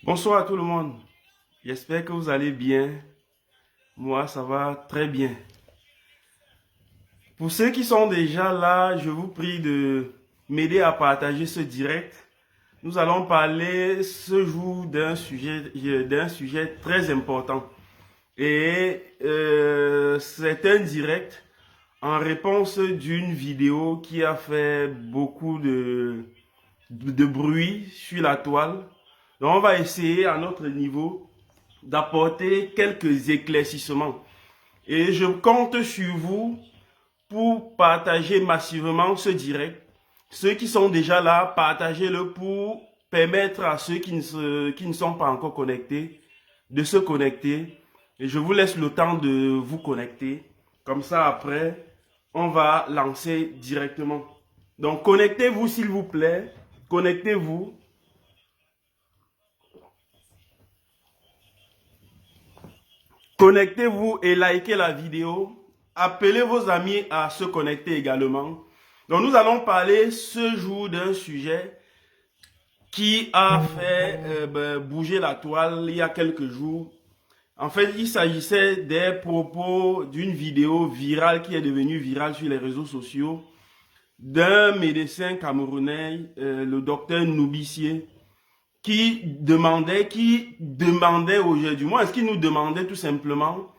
Bonsoir à tout le monde. J'espère que vous allez bien. Moi, ça va très bien. Pour ceux qui sont déjà là, je vous prie de m'aider à partager ce direct. Nous allons parler ce jour d'un sujet très important. Et c'est un direct en réponse d'une vidéo qui a fait beaucoup de bruit sur la toile. Donc, on va essayer à notre niveau d'apporter quelques éclaircissements. Et je compte sur vous pour partager massivement ce direct. Ceux qui sont déjà là, partagez-le pour permettre à ceux qui ne sont pas encore connectés de se connecter. Et je vous laisse le temps de vous connecter. Comme ça, après, on va lancer directement. Donc, connectez-vous s'il vous plaît. Connectez-vous. Connectez-vous et likez la vidéo. Appelez vos amis à se connecter également. Donc nous allons parler ce jour d'un sujet qui a fait bouger la toile il y a quelques jours. En fait, il s'agissait des propos d'une vidéo virale qui est devenue virale sur les réseaux sociaux d'un médecin camerounais, le docteur Noubissier, qui demandait aujourd'hui, moi, est-ce qu'il nous demandait tout simplement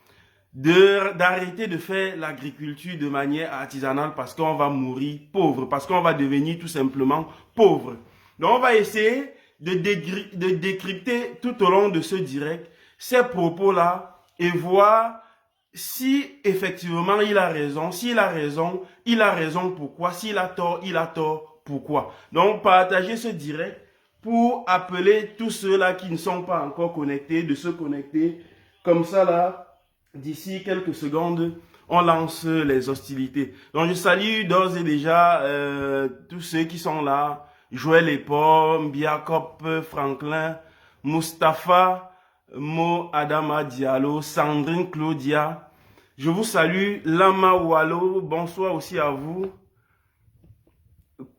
d'arrêter de faire l'agriculture de manière artisanale parce qu'on va mourir pauvre, parce qu'on va devenir tout simplement pauvre. Donc on va essayer de décrypter tout au long de ce direct ces propos-là et voir si effectivement il a raison. S'il a raison, il a raison pourquoi. S'il a tort pourquoi. Donc partagez ce direct pour appeler tous ceux-là qui ne sont pas encore connectés de se connecter. Comme ça là, d'ici quelques secondes, on lance les hostilités. Donc je salue d'ores et déjà tous ceux qui sont là. Joël Epom, Biakop, Franklin, Mustapha, Mo Adama Diallo, Sandrine Claudia. Je vous salue. Lama Wallo, bonsoir aussi à vous.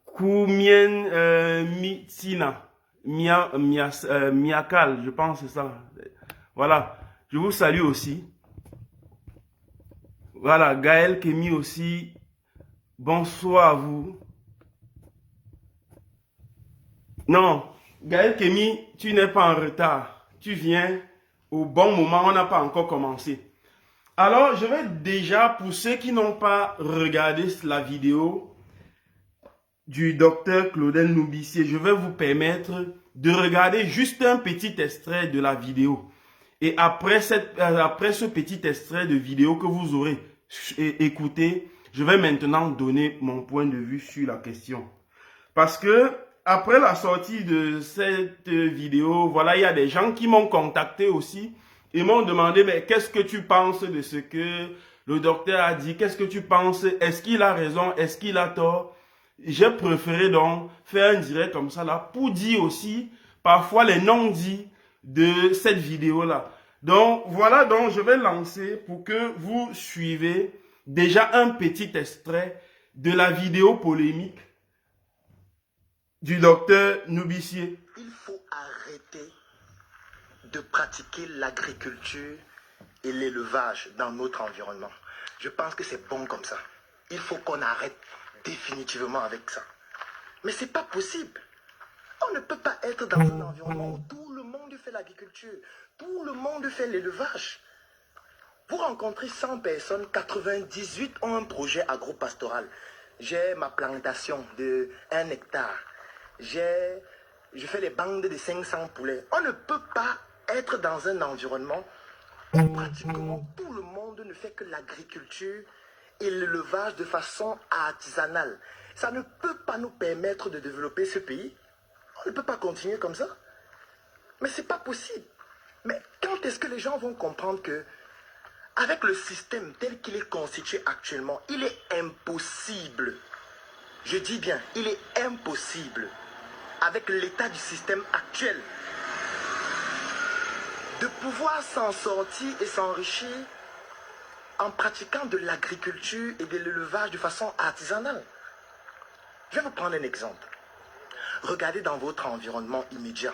Koumien Mitsina, Miakal, je pense que c'est ça. Voilà, je vous salue aussi. Voilà, Gaël Kémy aussi, bonsoir à vous. Non, Gaël Kémy, tu n'es pas en retard. Tu viens au bon moment, on n'a pas encore commencé. Alors, je vais déjà, pour ceux qui n'ont pas regardé la vidéo du docteur Claudel Noubissier, je vais vous permettre de regarder juste un petit extrait de la vidéo. Et après ce petit extrait de vidéo que vous aurez écouté, je vais maintenant donner mon point de vue sur la question. Parce que après la sortie de cette vidéo, voilà, il y a des gens qui m'ont contacté aussi et m'ont demandé, mais qu'est-ce que tu penses de ce que le docteur a dit? Qu'est-ce que tu penses? Est-ce qu'il a raison? Est-ce qu'il a tort? J'ai préféré donc faire un direct comme ça là pour dire aussi parfois les non-dits de cette vidéo-là. Donc voilà, donc je vais lancer pour que vous suivez déjà un petit extrait de la vidéo polémique du docteur Noubissier. Il faut arrêter de pratiquer l'agriculture et l'élevage dans notre environnement. Je pense que c'est bon comme ça. Il faut qu'on arrête définitivement avec ça. Mais c'est pas possible. On ne peut pas être dans un environnement où tout le monde fait l'agriculture, tout le monde fait l'élevage. Vous rencontrez 100 personnes, 98 ont un projet agropastoral. J'ai ma plantation de 1 hectare. Je fais les bandes de 500 poulets. On ne peut pas être dans un environnement où pratiquement tout le monde ne fait que l'agriculture et l'élevage de façon artisanale. Ça ne peut pas nous permettre de développer ce pays. On ne peut pas continuer comme ça. Mais c'est pas possible. Mais quand est-ce que les gens vont comprendre que Avec le système tel qu'il est constitué actuellement, il est impossible, je dis bien, il est impossible, avec l'état du système actuel, de pouvoir s'en sortir et s'enrichir en pratiquant de l'agriculture et de l'élevage de façon artisanale. Je vais vous prendre un exemple. Regardez dans votre environnement immédiat.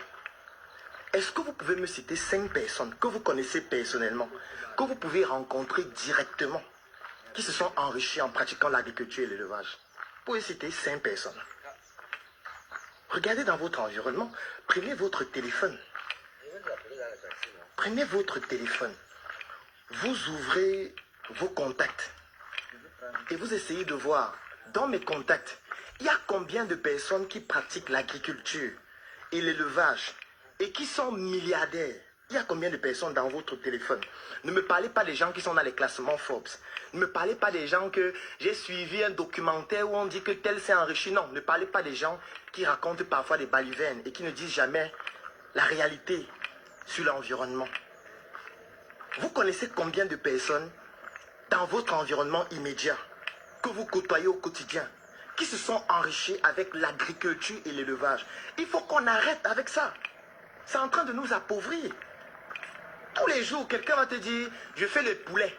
Est-ce que vous pouvez me citer 5 personnes que vous connaissez personnellement, que vous pouvez rencontrer directement, qui se sont enrichies en pratiquant l'agriculture et l'élevage? Vous pouvez citer 5 personnes. Regardez dans votre environnement, prenez votre téléphone. Prenez votre téléphone. Vous ouvrez vos contacts et vous essayez de voir dans mes contacts, il y a combien de personnes qui pratiquent l'agriculture et l'élevage et qui sont milliardaires. Il y a combien de personnes dans votre téléphone? Ne me parlez pas des gens qui sont dans les classements Forbes. Ne me parlez pas des gens que j'ai suivi un documentaire où on dit que tel s'est enrichi. Non, ne parlez pas des gens qui racontent parfois des balivernes et qui ne disent jamais la réalité sur l'environnement. Vous connaissez combien de personnes dans votre environnement immédiat que vous côtoyez au quotidien qui se sont enrichis avec l'agriculture et l'élevage? Il faut qu'on arrête avec ça. C'est en train de nous appauvrir. Tous les jours, quelqu'un va te dire, je fais le poulet,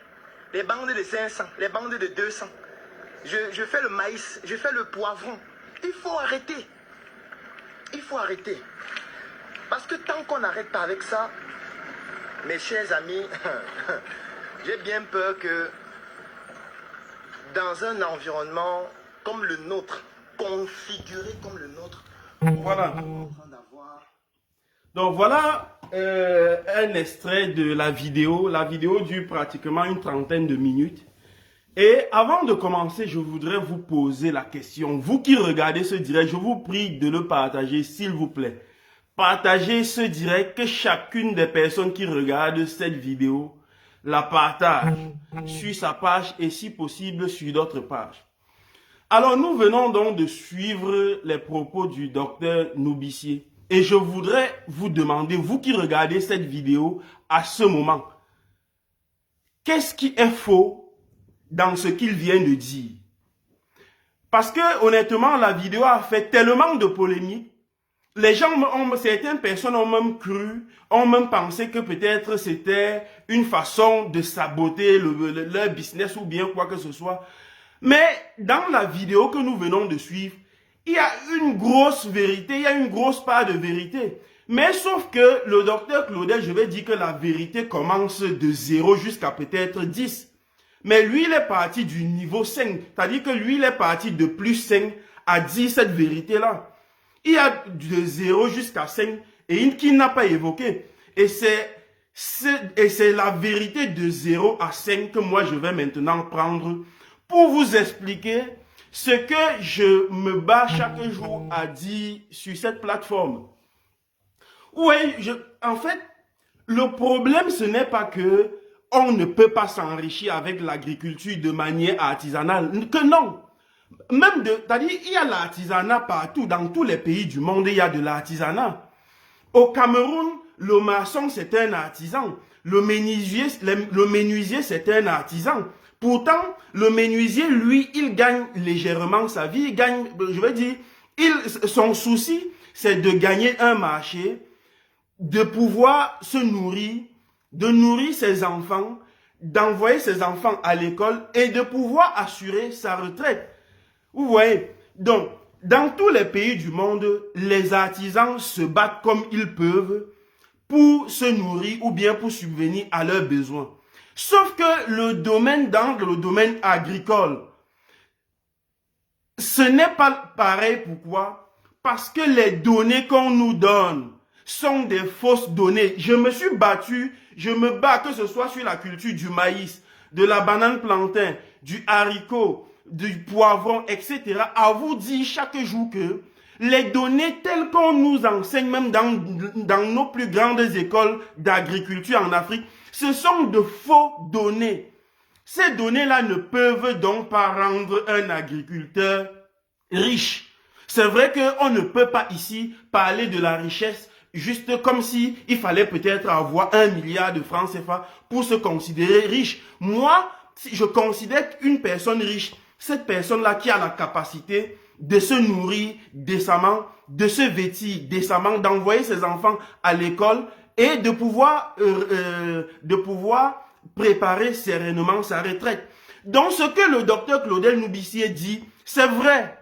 les bandes de 500, les bandes de 200. Je fais le maïs, je fais le poivron. Il faut arrêter. Il faut arrêter. Parce que tant qu'on n'arrête pas avec ça, mes chers amis, j'ai bien peur que dans un environnement comme le nôtre, configuré comme le nôtre, Voilà. Donc voilà un extrait de la vidéo. La vidéo dure pratiquement une trentaine de minutes. Et avant de commencer, je voudrais vous poser la question. Vous qui regardez ce direct, je vous prie de le partager, s'il vous plaît. Partagez ce direct, que chacune des personnes qui regardent cette vidéo la partage sur sa page et si possible sur d'autres pages. Alors nous venons donc de suivre les propos du docteur Noubissier. Et je voudrais vous demander, vous qui regardez cette vidéo à ce moment, qu'est-ce qui est faux dans ce qu'il vient de dire? Parce que honnêtement, la vidéo a fait tellement de polémiques. Les gens, certaines personnes ont même cru, ont même pensé que peut-être c'était une façon de saboter leur business ou bien quoi que ce soit. Mais dans la vidéo que nous venons de suivre, il y a une grosse vérité, il y a une grosse part de vérité. Mais sauf que le docteur Claudel, je vais dire que la vérité commence de 0 jusqu'à peut-être 10. Mais lui, il est parti du niveau 5. C'est-à-dire que lui, il est parti de plus 5 à 10 cette vérité-là. Il y a de 0 jusqu'à 5 et qu'il n'a pas évoqué. Et c'est la vérité de 0 à 5 que moi je vais maintenant prendre pour vous expliquer ce que je me bats chaque jour à dire sur cette plateforme. Oui, en fait, le problème ce n'est pas que on ne peut pas s'enrichir avec l'agriculture de manière artisanale. Que non. Même c'est-à-dire, il y a l'artisanat partout, dans tous les pays du monde, il y a de l'artisanat. Au Cameroun, le maçon, c'est un artisan. Le menuisier, c'est un artisan. Pourtant, le menuisier, lui, il gagne légèrement sa vie. Il gagne, je veux dire, son souci, c'est de gagner un marché, de pouvoir se nourrir, de nourrir ses enfants, d'envoyer ses enfants à l'école et de pouvoir assurer sa retraite. Vous voyez, donc, dans tous les pays du monde, les artisans se battent comme ils peuvent pour se nourrir ou bien pour subvenir à leurs besoins. Sauf que le domaine agricole, ce n'est pas pareil. Pourquoi? Parce que les données qu'on nous donne sont des fausses données. Je me suis battu, je me bats que ce soit sur la culture du maïs, de la banane plantain, du haricot, du poivron, etc. à vous dire chaque jour que les données telles qu'on nous enseigne même dans nos plus grandes écoles d'agriculture en Afrique, ce sont de faux données. Ces données-là ne peuvent donc pas rendre un agriculteur riche. C'est vrai qu'on ne peut pas ici parler de la richesse juste comme si il fallait peut-être avoir 1 milliard de francs CFA pour se considérer riche. Moi, je considère qu'une personne riche, cette personne-là qui a la capacité de se nourrir décemment, de se vêtir décemment, d'envoyer ses enfants à l'école et de pouvoir préparer sereinement sa retraite. Donc, ce que le docteur Claudel Noubissier dit, c'est vrai.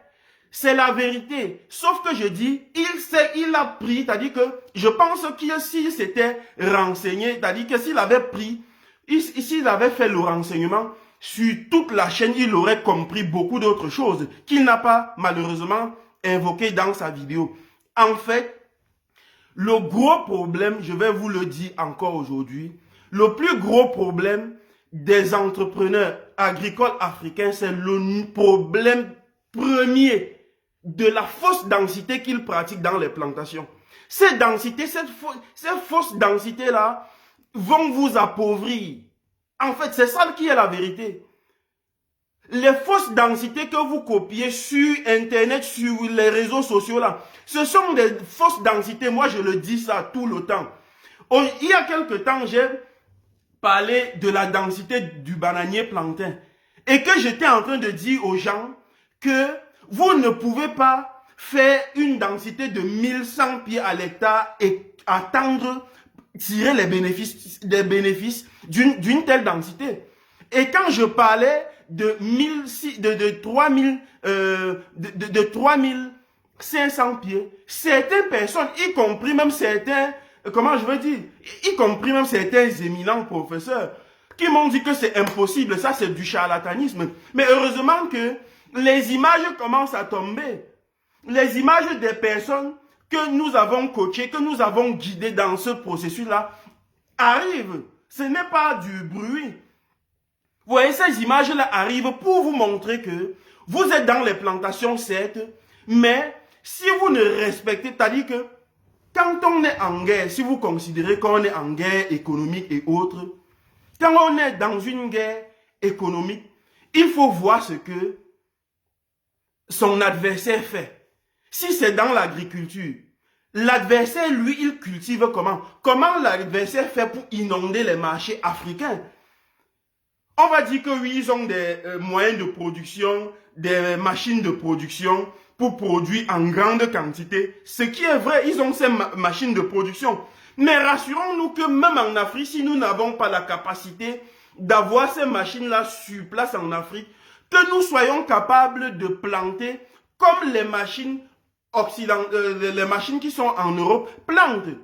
C'est la vérité. Sauf que je dis, il a pris, c'est-à-dire que je pense qu'il s'il s'était renseigné, c'est-à-dire que s'il avait pris, s'il avait fait le renseignement sur toute la chaîne, il aurait compris beaucoup d'autres choses qu'il n'a pas malheureusement invoqué dans sa vidéo. En fait, le gros problème, je vais vous le dire encore aujourd'hui, le plus gros problème des entrepreneurs agricoles africains, c'est le problème premier de la fausse densité qu'ils pratiquent dans les plantations. Ces densités, ces fausses densités-là vont vous appauvrir. En fait, c'est ça qui est la vérité. Les fausses densités que vous copiez sur Internet, sur les réseaux sociaux là, ce sont des fausses densités. Moi, je le dis ça tout le temps. Il y a quelque temps, j'ai parlé de la densité du bananier plantain et que j'étais en train de dire aux gens que vous ne pouvez pas faire une densité de 1100 pieds à l'hectare et attendre tirer les bénéfices d'une telle densité. Et quand je parlais de 3500 pieds, certaines personnes, y compris même certains, y compris même certains éminents professeurs, qui m'ont dit que c'est impossible, ça c'est du charlatanisme. Mais heureusement que les images commencent à tomber. Les images des personnes que nous avons coachées, que nous avons guidées dans ce processus-là, arrivent. Ce n'est pas du bruit. Vous voyez, ces images-là arrivent pour vous montrer que vous êtes dans les plantations, certes, mais si vous ne respectez, c'est-à-dire que quand on est en guerre, si vous considérez qu'on est en guerre économique et autres, quand on est dans une guerre économique, il faut voir ce que son adversaire fait. Si c'est dans l'agriculture, l'adversaire, lui, il cultive comment? Comment l'adversaire fait pour inonder les marchés africains? On va dire que oui, ils ont des moyens de production, des machines de production pour produire en grande quantité. Ce qui est vrai, ils ont ces machines de production. Mais rassurons-nous que même en Afrique, si nous n'avons pas la capacité d'avoir ces machines-là sur place en Afrique, que nous soyons capables de planter comme les machines les machines qui sont en Europe plantent.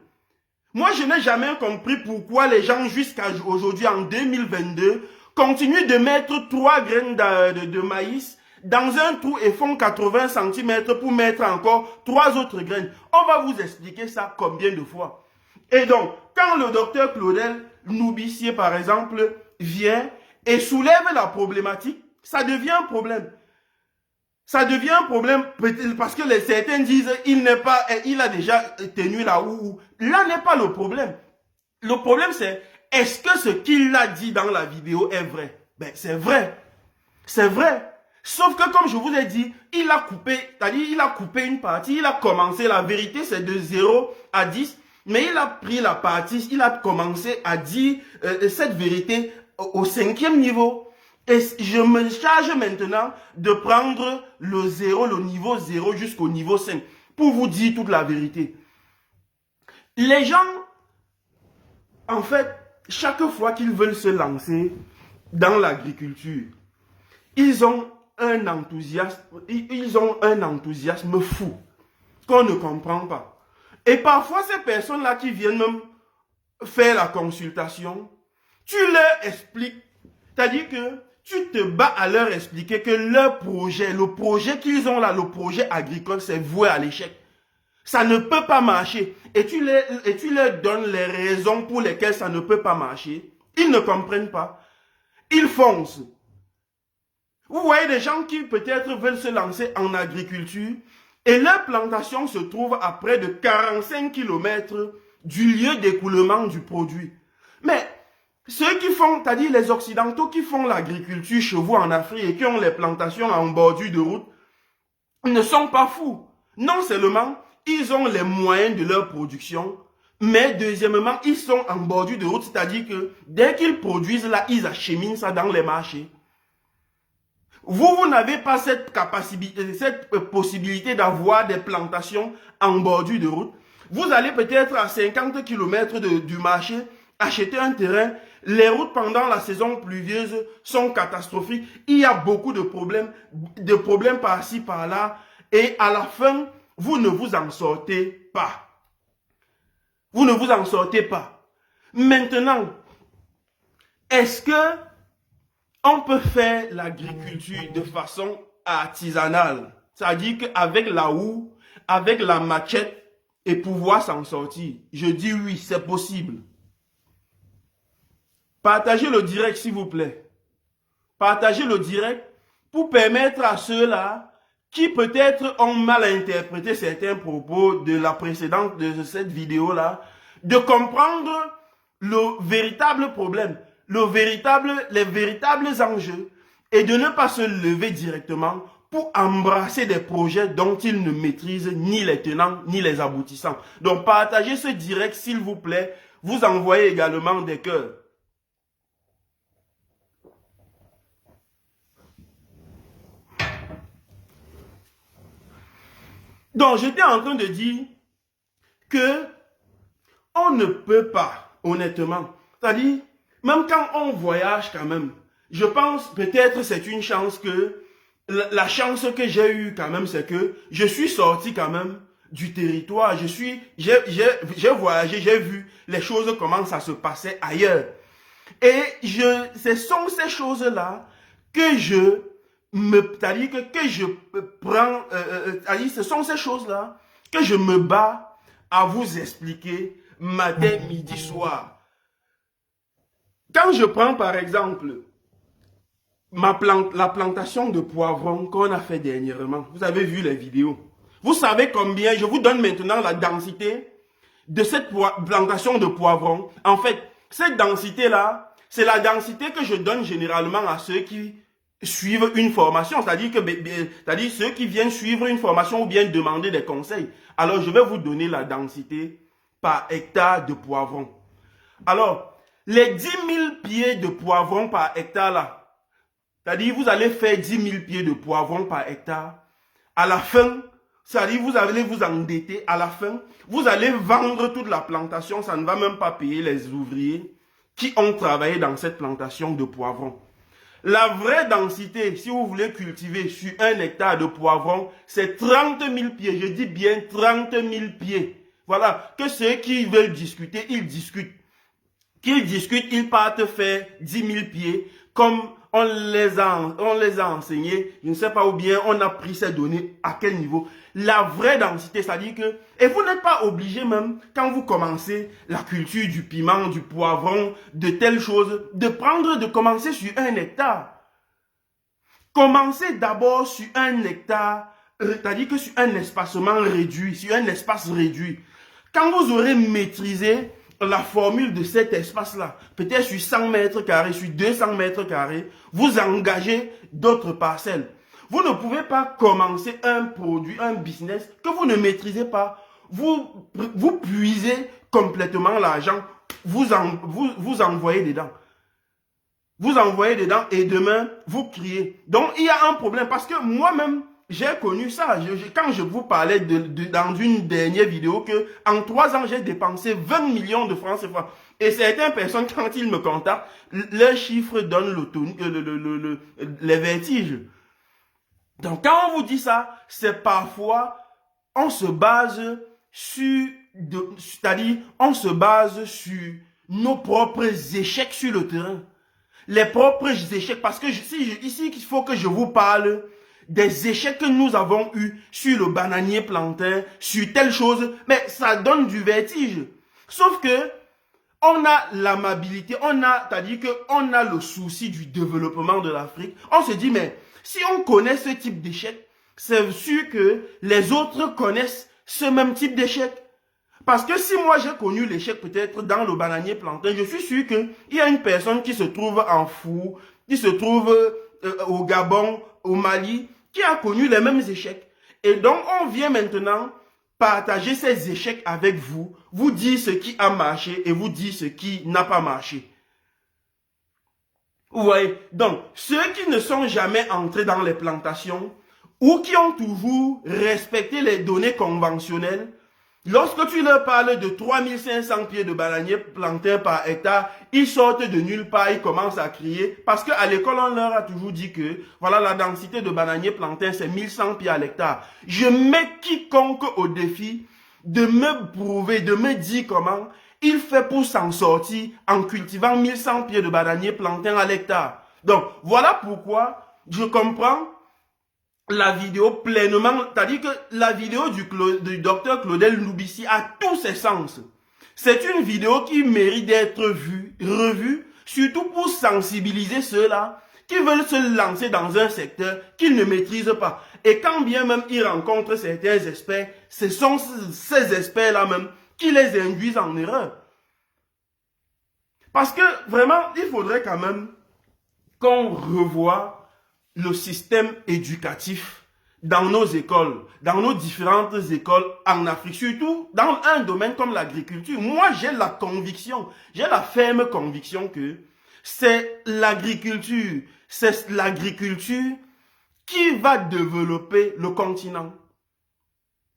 Moi, je n'ai jamais compris pourquoi les gens jusqu'à aujourd'hui, en 2022, continuent de mettre 3 graines de maïs dans un trou et font 80 cm pour mettre encore 3 autres graines. On va vous expliquer ça combien de fois. Et donc, quand le docteur Claudel Noubissier, par exemple, vient et soulève la problématique, ça devient un problème. Ça devient un problème parce que certains disent il a déjà tenu là où. Là n'est pas le problème. Le problème c'est est-ce que ce qu'il a dit dans la vidéo est vrai? Ben c'est vrai. C'est vrai. Sauf que comme je vous ai dit, il a coupé, c'est-à-dire il a coupé une partie, il a commencé, la vérité c'est de 0 à 10, mais il a pris la partie, il a commencé à dire cette vérité au 5e niveau. Et je me charge maintenant de prendre le niveau 0 jusqu'au niveau 5 pour vous dire toute la vérité. Les gens, en fait, chaque fois qu'ils veulent se lancer dans l'agriculture, ils ont un enthousiasme fou qu'on ne comprend pas. Et parfois, ces personnes-là qui viennent même faire la consultation, tu leur expliques, c'est-à-dire que tu te bats à leur expliquer que leur projet, le projet qu'ils ont là, le projet agricole, c'est voué à l'échec. Ça ne peut pas marcher. Et tu leur donnes les raisons pour lesquelles ça ne peut pas marcher. Ils ne comprennent pas. Ils foncent. Vous voyez des gens qui peut-être veulent se lancer en agriculture et leur plantation se trouve à près de 45 km du lieu d'écoulement du produit. Mais ceux qui font, c'est-à-dire les Occidentaux qui font l'agriculture chez vous en Afrique et qui ont les plantations en bordure de route, ne sont pas fous. Non seulement, ils ont les moyens de leur production, mais deuxièmement, ils sont en bordure de route, c'est-à-dire que dès qu'ils produisent là, ils acheminent ça dans les marchés. Vous n'avez pas cette capacité, cette possibilité d'avoir des plantations en bordure de route. Vous allez peut-être à 50 km du marché acheter un terrain. Les routes pendant la saison pluvieuse sont catastrophiques. Il y a beaucoup de problèmes par-ci, par-là. Et à la fin, vous ne vous en sortez pas. Vous ne vous en sortez pas. Maintenant, est-ce que on peut faire l'agriculture de façon artisanale? C'est-à-dire qu'avec la houe, avec la machette, et pouvoir s'en sortir? Je dis oui, c'est possible. Partagez le direct, s'il vous plaît. Partagez le direct pour permettre à ceux-là qui peut-être ont mal interprété certains propos de la précédente, de cette vidéo-là, de comprendre le véritable problème, les véritables enjeux, et de ne pas se lever directement pour embrasser des projets dont ils ne maîtrisent ni les tenants ni les aboutissants. Donc partagez ce direct, s'il vous plaît. Vous envoyez également des cœurs. Donc, j'étais en train de dire que on ne peut pas, honnêtement, c'est-à-dire, même quand on voyage quand même, je pense peut-être c'est une chance que, la chance que j'ai eue quand même, c'est que je suis sorti quand même du territoire, j'ai voyagé, j'ai vu les choses, comment ça se passait ailleurs. Et ce sont ces choses-là que c'est-à-dire que je prends, ce sont ces choses-là que je me bats à vous expliquer matin, midi, soir. Quand je prends par exemple la plantation de poivrons qu'on a fait dernièrement, vous avez vu les vidéos. Vous savez combien, je vous donne maintenant la densité de cette plantation de poivrons. En fait, cette densité-là, c'est la densité que je donne généralement à ceux qui suivre une formation, c'est-à-dire ceux qui viennent suivre une formation ou bien demander des conseils. Alors, je vais vous donner la densité par hectare de poivrons. Alors, les 10 000 pieds de poivrons par hectare là, c'est-à-dire vous allez faire 10 000 pieds de poivrons par hectare. À la fin, c'est-à-dire vous allez vous endetter. À la fin, vous allez vendre toute la plantation. Ça ne va même pas payer les ouvriers qui ont travaillé dans cette plantation de poivrons. La vraie densité, si vous voulez cultiver sur 1 hectare de poivrons, c'est 30 000 pieds. Je dis bien 30 000 pieds. Voilà, que ceux qui veulent discuter, ils discutent. Qu'ils discutent, ils partent faire 10 000 pieds, comme on les a enseignés. Je ne sais pas où bien on a pris ces données, à quel niveau. La vraie densité, c'est-à-dire que, et vous n'êtes pas obligé même, quand vous commencez la culture du piment, du poivron, de telles choses, de commencer sur 1 hectare. Commencez d'abord sur 1 hectare, c'est-à-dire que sur un espacement réduit, sur un espace réduit. Quand vous aurez maîtrisé la formule de cet espace-là, peut-être sur 100 mètres carrés, sur 200 mètres carrés, vous engagez d'autres parcelles. Vous ne pouvez pas commencer un produit, un business que vous ne maîtrisez pas. Vous puisez complètement l'argent, vous envoyez dedans. Vous envoyez dedans et demain, vous criez. Donc, il y a un problème parce que moi-même, j'ai connu ça. Quand je vous parlais dans une dernière vidéo que en 3 ans, j'ai dépensé 20 millions de francs CFA. Et certaines personnes, quand ils me contactent, leurs chiffres donnent les vertiges. Donc, quand on vous dit ça, c'est parfois, on se base sur, c'est-à-dire, on se base sur nos propres échecs sur le terrain. Les propres échecs, parce que ici, il faut que je vous parle des échecs que nous avons eus sur le bananier plantain, sur telle chose, mais ça donne du vertige. Sauf que, on a l'amabilité, c'est-à-dire qu'on a le souci du développement de l'Afrique. On se dit, mais si on connaît ce type d'échec, c'est sûr que les autres connaissent ce même type d'échec. Parce que si moi j'ai connu l'échec peut-être dans le bananier plantain, je suis sûr qu'il y a une personne qui se trouve en Fou, qui se trouve au Gabon, au Mali, qui a connu les mêmes échecs. Et donc on vient maintenant partager ses échecs avec vous, vous dire ce qui a marché et vous dire ce qui n'a pas marché. Vous voyez? Donc, ceux qui ne sont jamais entrés dans les plantations ou qui ont toujours respecté les données conventionnelles, lorsque tu leur parles de 3500 pieds de bananiers plantés par hectare, ils sortent de nulle part, ils commencent à crier. Parce qu'à l'école, on leur a toujours dit que voilà, la densité de bananiers plantés, c'est 1100 pieds à l'hectare. Je mets quiconque au défi de me prouver, de me dire comment il fait pour s'en sortir en cultivant 1100 pieds de bananiers plantés à l'hectare. Donc, voilà pourquoi je comprends la vidéo pleinement, c'est-à-dire que la vidéo du docteur Claudel Loubissi a tous ses sens. C'est une vidéo qui mérite d'être vue, revue, surtout pour sensibiliser ceux-là qui veulent se lancer dans un secteur qu'ils ne maîtrisent pas. Et quand bien même ils rencontrent certains experts, ce sont ces experts-là même qui les induisent en erreur. Parce que vraiment, il faudrait quand même qu'on revoie le système éducatif dans nos écoles, dans nos différentes écoles en Afrique, surtout dans un domaine comme l'agriculture. Moi, j'ai la conviction, j'ai la ferme conviction que c'est l'agriculture qui va développer le continent.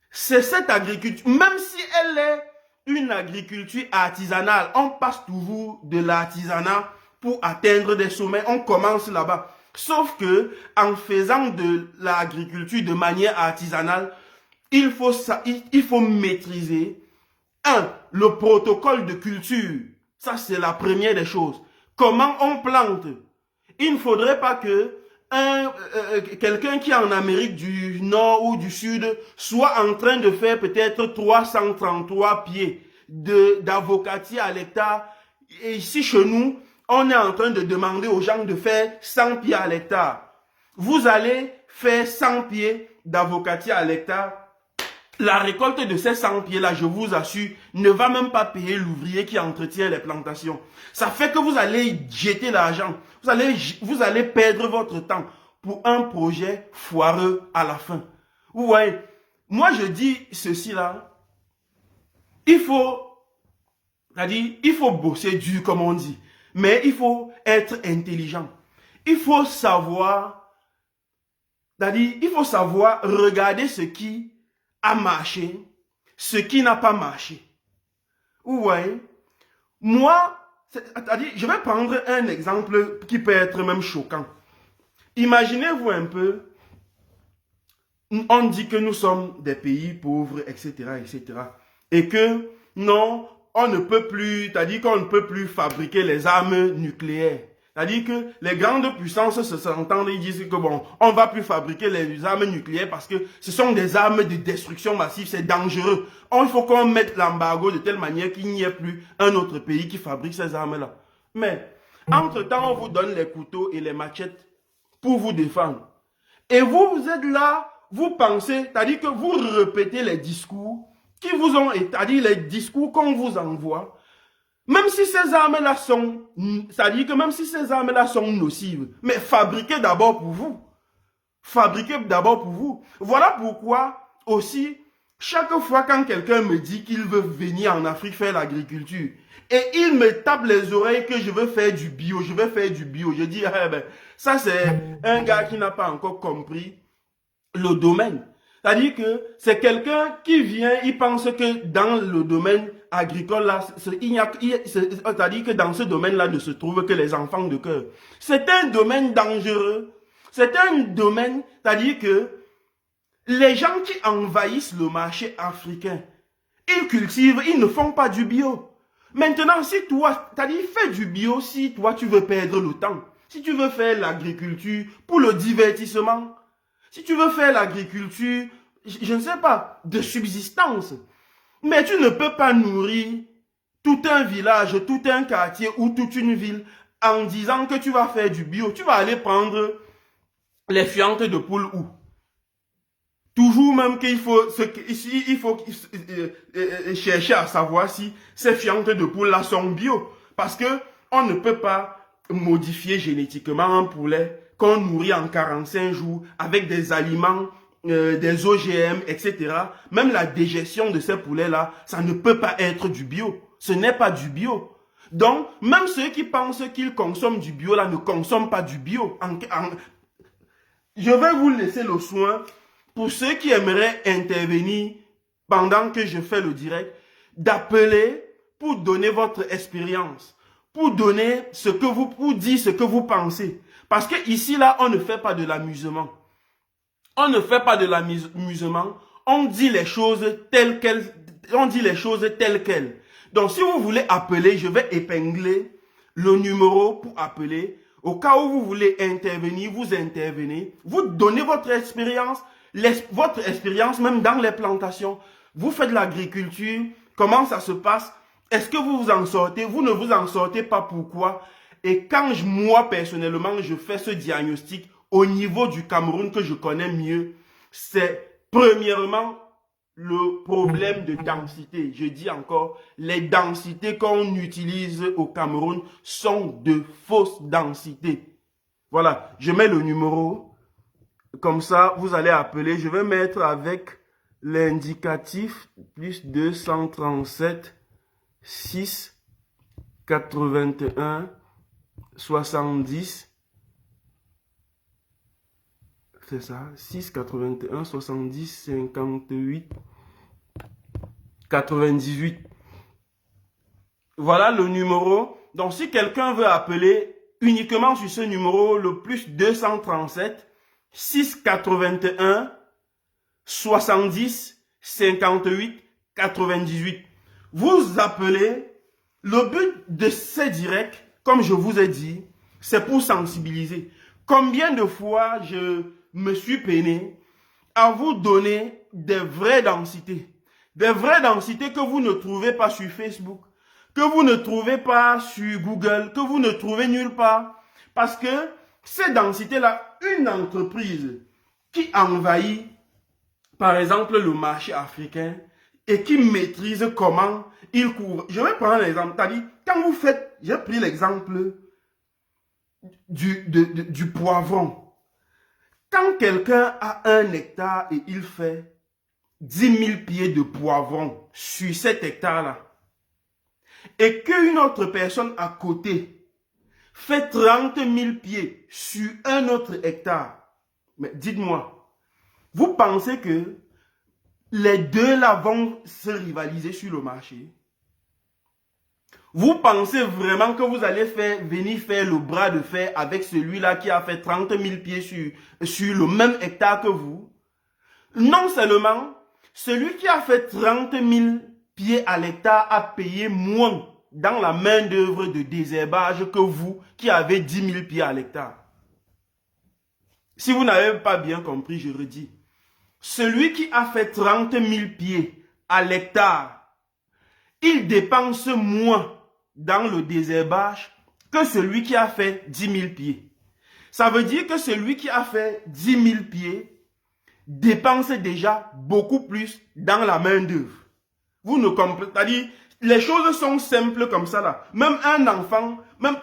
C'est cette agriculture, même si elle est une agriculture artisanale, on passe toujours de l'artisanat pour atteindre des sommets, on commence là-bas. Sauf que, en faisant de l'agriculture de manière artisanale, il faut maîtriser, le protocole de culture. Ça, c'est la première des choses. Comment on plante? Il ne faudrait pas que quelqu'un qui est en Amérique du Nord ou du Sud soit en train de faire peut-être 333 pieds d'avocatier à l'hectare. Et ici, chez nous, on est en train de demander aux gens de faire 100 pieds à l'hectare. Vous allez faire 100 pieds d'avocatier à l'hectare. La récolte de ces 100 pieds-là, je vous assure, ne va même pas payer l'ouvrier qui entretient les plantations. Ça fait que vous allez jeter l'argent. Vous allez perdre votre temps pour un projet foireux à la fin. Vous voyez, moi je dis ceci là. Il faut bosser dur comme on dit. Mais il faut être intelligent. Il faut savoir regarder ce qui a marché, ce qui n'a pas marché. Vous voyez? Moi, je vais prendre un exemple qui peut être même choquant. Imaginez-vous un peu, on dit que nous sommes des pays pauvres, etc., etc. Et que, non, on ne peut plus, c'est-à-dire qu'on ne peut plus fabriquer les armes nucléaires. C'est-à-dire que les grandes puissances s'entendent et disent que bon, on ne va plus fabriquer les armes nucléaires parce que ce sont des armes de destruction massive, c'est dangereux. Il faut qu'on mette l'embargo de telle manière qu'il n'y ait plus un autre pays qui fabrique ces armes-là. Mais, entre-temps, on vous donne les couteaux et les machettes pour vous défendre. Et vous êtes là, vous pensez, c'est-à-dire que vous répétez les discours qui vous ont, c'est-à-dire les discours qu'on vous envoie. Même si ces armes-là sont, c'est-à-dire que même si ces armes-là sont nocives, mais fabriquez d'abord pour vous. Fabriquez d'abord pour vous. Voilà pourquoi aussi, chaque fois quand quelqu'un me dit qu'il veut venir en Afrique faire l'agriculture, et il me tape les oreilles que je veux faire du bio, je dis, ça c'est un gars qui n'a pas encore compris le domaine. C'est-à-dire que c'est quelqu'un qui vient, il pense que dans le domaine agricole, là, c'est-à-dire que dans ce domaine-là ne se trouvent que les enfants de cœur. C'est un domaine dangereux. C'est un domaine, c'est-à-dire que les gens qui envahissent le marché africain, ils cultivent, ils ne font pas du bio. Maintenant, si toi, c'est-à-dire fais du bio si toi tu veux perdre le temps. Si tu veux faire l'agriculture pour le divertissement, si tu veux faire l'agriculture, je ne sais pas, de subsistance, mais tu ne peux pas nourrir tout un village, tout un quartier ou toute une ville en disant que tu vas faire du bio. Tu vas aller prendre les fientes de poule où? Toujours même qu'il faut, chercher à savoir si ces fientes de poule là sont bio. Parce que on ne peut pas modifier génétiquement un poulet qu'on nourrit en 45 jours avec des aliments des OGM, etc. Même la digestion de ces poulets-là, ça ne peut pas être du bio. Ce n'est pas du bio. Donc, même ceux qui pensent qu'ils consomment du bio, là, ne consomment pas du bio. Je vais vous laisser le soin, pour ceux qui aimeraient intervenir pendant que je fais le direct, d'appeler pour donner votre expérience, pour donner ce que vous, pour dire ce que vous pensez. Parce que ici, là, on ne fait pas de l'amusement. On ne fait pas de l'amusement, on dit les choses telles quelles, on dit les choses telles quelles. Donc, si vous voulez appeler, je vais épingler le numéro pour appeler. Au cas où vous voulez intervenir, vous intervenez. Vous donnez votre expérience même dans les plantations. Vous faites de l'agriculture. Comment ça se passe? Est-ce que vous vous en sortez? Vous ne vous en sortez pas, pourquoi? Et quand moi, personnellement, je fais ce diagnostic au niveau du Cameroun que je connais mieux, c'est premièrement le problème de densité. Je dis encore, les densités qu'on utilise au Cameroun sont de fausses densités. Voilà, je mets le numéro. Comme ça, vous allez appeler. Je vais mettre avec l'indicatif plus 237 6 81 70. C'est ça, 6 81 70 58 98. Voilà le numéro. Donc, si quelqu'un veut appeler uniquement sur ce numéro, le plus 237 6 81 70 58 98. Vous appelez. Le but de ces directs, comme je vous ai dit, c'est pour sensibiliser. Combien de fois je me suis peiné à vous donner des vraies densités. Des vraies densités que vous ne trouvez pas sur Facebook, que vous ne trouvez pas sur Google, que vous ne trouvez nulle part. Parce que ces densités-là, une entreprise qui envahit, par exemple, le marché africain et qui maîtrise comment il couvre. Je vais prendre l'exemple. C'est-à-dire, quand vous faites, j'ai pris l'exemple du poivron. Quand quelqu'un a 1 hectare et il fait 10 000 pieds de poivron sur cet hectare-là, et qu'une autre personne à côté fait 30 000 pieds sur un autre hectare, mais dites-moi, vous pensez que les deux là vont se rivaliser sur le marché? Vous pensez vraiment que vous allez venir faire le bras de fer avec celui-là qui a fait 30 000 pieds sur le même hectare que vous? Non seulement, celui qui a fait 30 000 pieds à l'hectare a payé moins dans la main-d'œuvre de désherbage que vous qui avez 10 000 pieds à l'hectare. Si vous n'avez pas bien compris, je redis. Celui qui a fait 30 000 pieds à l'hectare, il dépense moins dans le désherbage que celui qui a fait 10 000 pieds. Ça veut dire que celui qui a fait 10 000 pieds dépense déjà beaucoup plus dans la main-d'œuvre. Vous ne comprenez pas. C'est-à-dire, les choses sont simples comme ça là. Même un enfant, même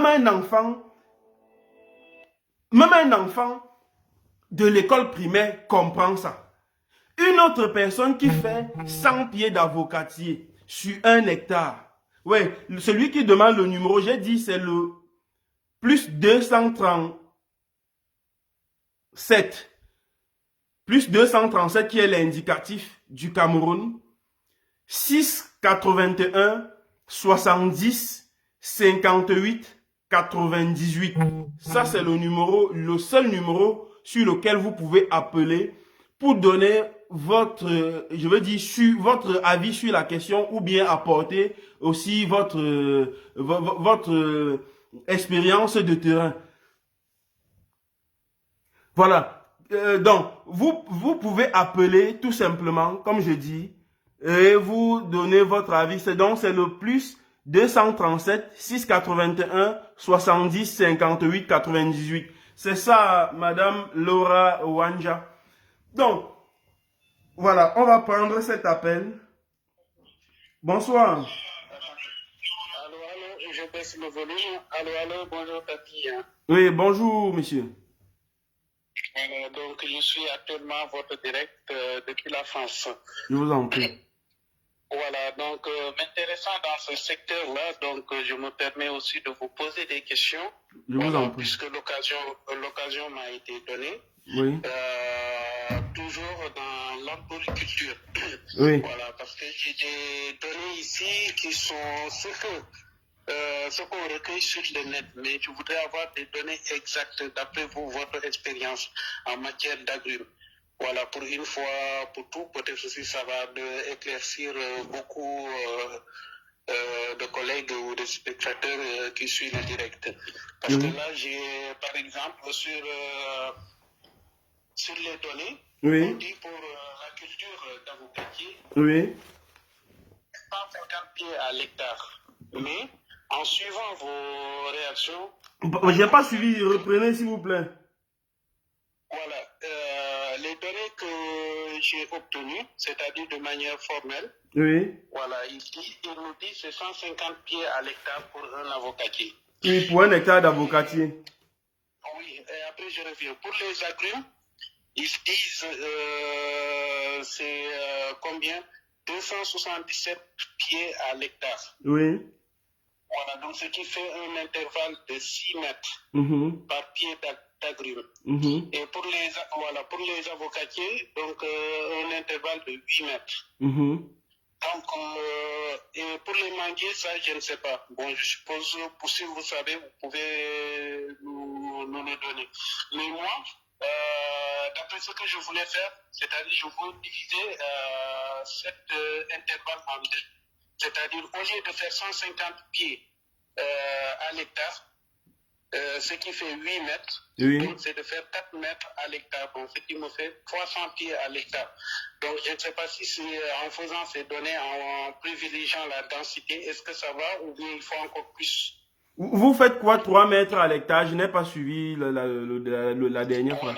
un enfant de l'école primaire comprend ça. Une autre personne qui fait 100 pieds d'avocatier sur 1 hectare. Ouais, celui qui demande le numéro, j'ai dit c'est le plus 237. Plus 237 qui est l'indicatif du Cameroun. 6 81 70 58 98. Ça c'est le numéro, le seul numéro sur lequel vous pouvez appeler pour donner votre, je veux dire, votre avis sur la question ou bien apporter aussi votre expérience de terrain. Voilà. Donc, vous pouvez appeler tout simplement, comme je dis, et vous donner votre avis. C'est le plus 237 681 70 58 98. C'est ça, Madame Laura Wanja. Donc, voilà, on va prendre cet appel. Bonsoir. Allô, je baisse le volume. Allô, bonjour, Tati. Oui, bonjour, monsieur. Voilà, donc je suis actuellement votre direct depuis la France. Je vous en prie. Voilà, donc m'intéressant dans ce secteur-là, donc je me permets aussi de vous poser des questions. Je vous en Voilà, prie. puisque l'occasion m'a été donnée. Oui. Toujours dans l'arboriculture. Oui. Voilà, parce que j'ai des données ici qui sont ce qu'on recueille sur le net, mais je voudrais avoir des données exactes d'après vous, votre expérience en matière d'agrumes. Voilà, pour une fois, pour tout, peut-être aussi ça va éclaircir beaucoup de collègues ou de spectateurs qui suivent le direct. Parce que là, j'ai, par exemple, sur les données, on dit pour la culture d'avocatier, 150 pieds à l'hectare. Mais en suivant vos réactions... J'ai pas suivi, reprenez s'il vous plaît. Voilà, les données que j'ai obtenues, c'est-à-dire de manière formelle, voilà, il nous dit c'est 150 pieds à l'hectare pour un avocatier. Oui, pour un hectare d'avocatier. Oui, et après je reviens. Pour les agrumes, ils disent c'est combien 277 pieds à l'hectare. Oui. Voilà, donc ce qui fait un intervalle de 6 mètres par pied d'agrumes. Et pour les avocatiers, donc un intervalle de 8 mètres. Donc, et pour les manguiers, ça, je ne sais pas. Bon, je suppose, si vous savez, vous pouvez nous le donner. Mais moi, d'après ce que je voulais faire, c'est-à-dire je voulais diviser cet intervalle en deux. C'est-à-dire, au lieu de faire 150 pieds à l'hectare, ce qui fait 8 mètres, donc c'est de faire 4 mètres à l'hectare, donc ce qui me fait 300 pieds à l'hectare. Donc je ne sais pas si c'est en faisant ces données, en privilégiant la densité, est-ce que ça va ou bien il faut encore plus? Vous faites quoi 3 mètres à l'hectare? Je n'ai pas suivi la dernière fois.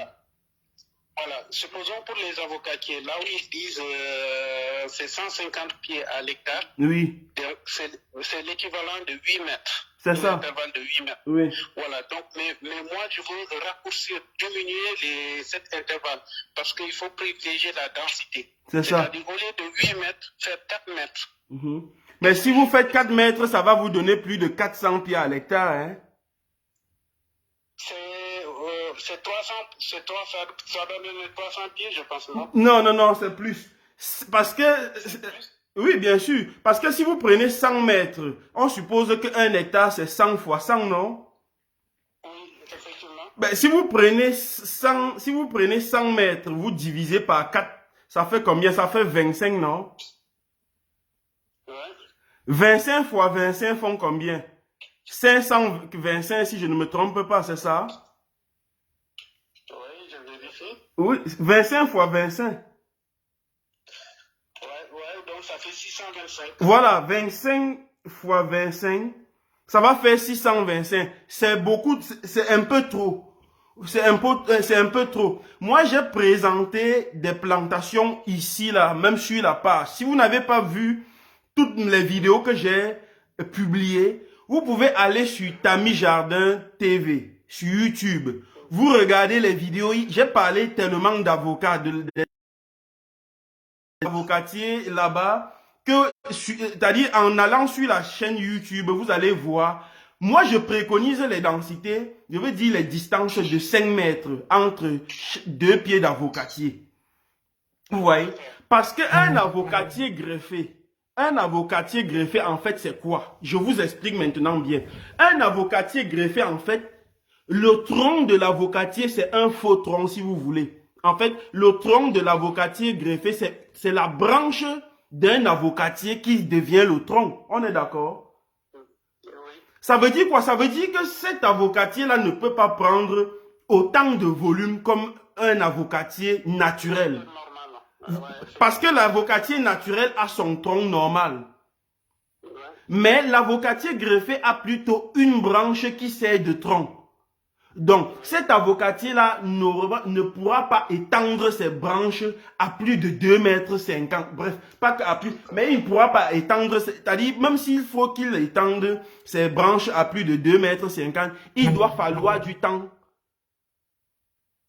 Voilà, supposons pour les avocatiers, là où ils disent c'est 150 pieds à l'hectare, donc c'est l'équivalent de 8 mètres. C'est ça. Intervalle de 8 mètres. Voilà, donc, mais moi, je veux raccourcir, diminuer cet intervalle, parce qu'il faut privilégier la densité. C'est ça. C'est-à-dire, au lieu de 8 mètres, faire 4 mètres. Mais si vous faites 4 mètres, ça va vous donner plus de 400 pieds à l'hectare, hein? C'est 300, ça donne 300 pieds, je pense, non? Non, c'est plus. Parce que... Oui, bien sûr. Parce que si vous prenez 100 mètres, on suppose qu'un hectare, c'est 100 fois 100, non? Oui, effectivement. Ben, si vous prenez 100 mètres, vous divisez par 4, ça fait combien? Ça fait 25, non? Ouais. 25 fois 25 font combien? 525, si je ne me trompe pas, c'est ça? Oui, je vérifie. Oui, 25 fois 25. Donc ça fait 625. Voilà, 25 fois 25, ça va faire 625. C'est beaucoup, c'est un peu trop. C'est un peu trop. Moi, j'ai présenté des plantations ici, là, même sur la page. Si vous n'avez pas vu toutes les vidéos que j'ai publiées, vous pouvez aller sur Tami Jardin TV, sur YouTube. Vous regardez les vidéos. J'ai parlé tellement d'avocats, d'avocatiers là-bas, que, c'est-à-dire en allant sur la chaîne YouTube, vous allez voir. Moi, je préconise les densités, je veux dire les distances de 5 mètres entre 2 pieds d'avocatier. Vous voyez? Parce qu'un avocatier greffé, en fait, c'est quoi? Je vous explique maintenant bien. Un avocatier greffé, en fait, le tronc de l'avocatier, c'est un faux tronc, si vous voulez. En fait, le tronc de l'avocatier greffé, c'est la branche d'un avocatier qui devient le tronc. On est d'accord? Ça veut dire quoi? Ça veut dire que cet avocatier-là ne peut pas prendre autant de volume comme un avocatier naturel. Parce que l'avocatier naturel a son tronc normal. Mais l'avocatier greffé a plutôt une branche qui sert de tronc. Donc, cet avocatier-là ne pourra pas étendre ses branches à plus de 2,50 m. Bref, pas qu'à plus, mais il ne pourra pas étendre, c'est-à-dire, même s'il faut qu'il étende ses branches à plus de 2,50 m, il doit falloir du temps.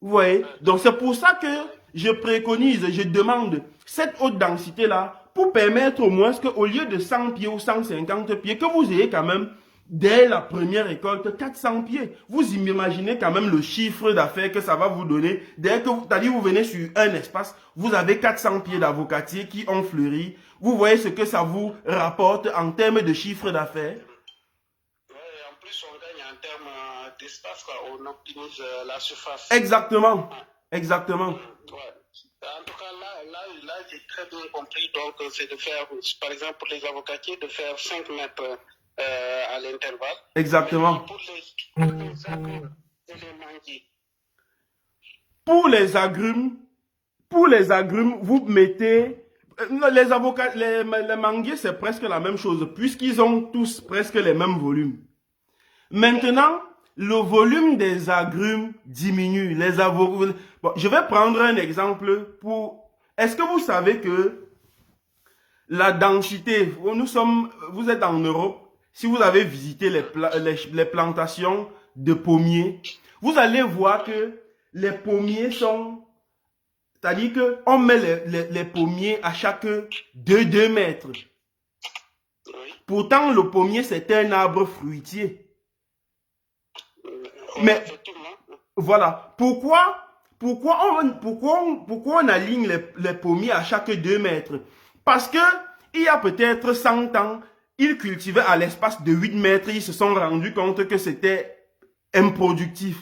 Vous voyez? Donc c'est pour ça que je préconise, je demande cette haute densité-là pour permettre au moins qu'au lieu de 100 pieds ou 150 pieds, que vous ayez quand même, dès la première récolte, 400 pieds. Vous imaginez quand même le chiffre d'affaires que ça va vous donner. Dès que vous venez sur un espace, vous avez 400 pieds d'avocatiers qui ont fleuri. Vous voyez ce que ça vous rapporte en termes de chiffre d'affaires? En plus, on gagne en termes d'espace, on optimise la surface. Exactement. Exactement. Ouais. En tout cas, là j'ai très bien compris. Donc, c'est de faire, par exemple, pour les avocatiers, de faire 5 mètres à l'intervalle. Exactement. Pour les agrumes et les manguiers. Pour les agrumes, vous mettez... Les manguiers, c'est presque la même chose, puisqu'ils ont tous presque les mêmes volumes. Maintenant, le volume des agrumes diminue. Bon, je vais prendre un exemple pour... Est-ce que vous savez que la densité... Vous êtes en Europe. Si vous avez visité les plantations de pommiers, vous allez voir que les pommiers sont... C'est-à-dire qu'on met les pommiers à chaque 2 mètres. Pourtant, le pommier, c'est un arbre fruitier. Mais voilà, pourquoi on aligne les pommiers à chaque 2 mètres? Parce que il y a peut-être 100 ans, ils cultivaient à l'espace de 8 mètres, ils se sont rendus compte que c'était improductif.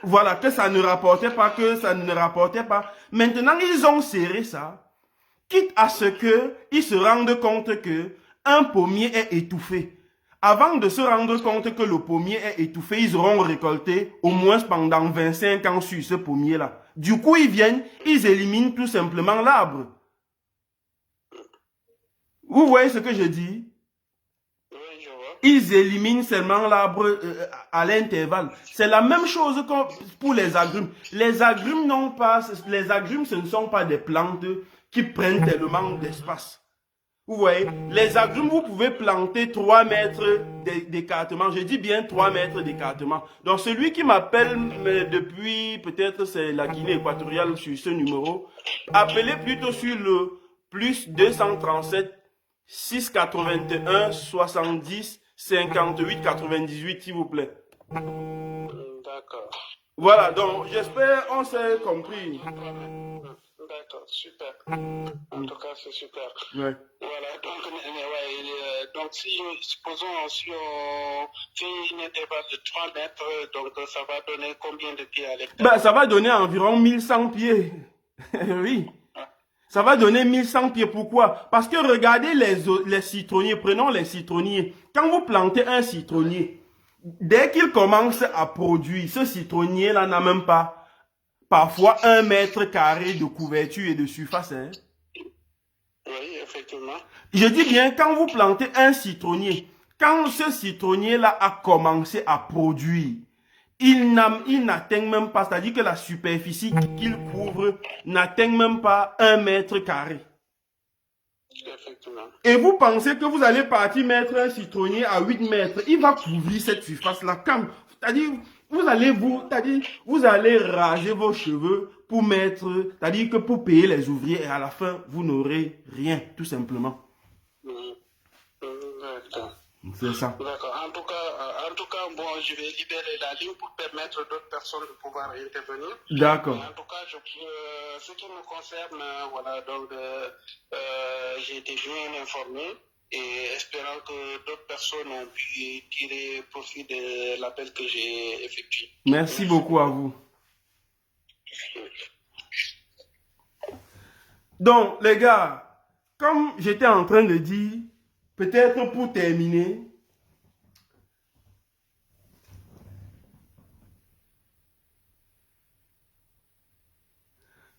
Voilà, que ça ne rapportait pas, Maintenant, ils ont serré ça, quitte à ce qu'ils se rendent compte que un pommier est étouffé. Avant de se rendre compte que le pommier est étouffé, ils auront récolté au moins pendant 25 ans sur ce pommier-là. Du coup, ils éliminent tout simplement l'arbre. Vous voyez ce que je dis? Ils éliminent seulement l'arbre à l'intervalle. C'est la même chose que pour les agrumes. Les agrumes, ce ne sont pas des plantes qui prennent tellement d'espace. Vous voyez, les agrumes, vous pouvez planter 3 mètres d'écartement. Je dis bien 3 mètres d'écartement. Donc, celui qui m'appelle depuis, peut-être c'est la Guinée équatoriale sur ce numéro, appelez plutôt sur le plus 237 681 70 58 98, s'il vous plaît. D'accord. Voilà, donc j'espère on s'est compris. D'accord, super. En tout cas, c'est super. Ouais. Voilà, donc supposons si on fait une intervalle de 3 mètres, donc ça va donner combien de pieds à l'hectare? Ça va donner environ 1100 pieds. Oui. Ça va donner 1100 pieds. Pourquoi? Parce que regardez les citronniers. Prenons les citronniers. Quand vous plantez un citronnier, dès qu'il commence à produire, ce citronnier-là n'a même pas parfois 1 mètre carré de couverture et de surface. Hein? Oui, effectivement. Je dis bien, quand vous plantez un citronnier, quand ce citronnier-là a commencé à produire, il n'atteint même pas, c'est-à-dire que la superficie qu'il couvre n'atteint même pas 1 mètre carré. Effectivement. Et vous pensez que vous allez partir mettre un citronnier à 8 mètres, il va couvrir cette surface-là. C'est-à-dire, vous allez raser vos cheveux pour mettre, c'est-à-dire que pour payer les ouvriers et à la fin, vous n'aurez rien, tout simplement. D'accord. C'est ça. D'accord. En tout cas, bon, je vais libérer la ligne pour permettre d'autres personnes de pouvoir intervenir. D'accord. En tout cas, ce qui me concerne, voilà, donc j'ai été bien informé et espérant que d'autres personnes ont pu tirer profit de l'appel que j'ai effectué. Merci beaucoup à vous. Donc, les gars, comme j'étais en train de dire, peut-être pour terminer,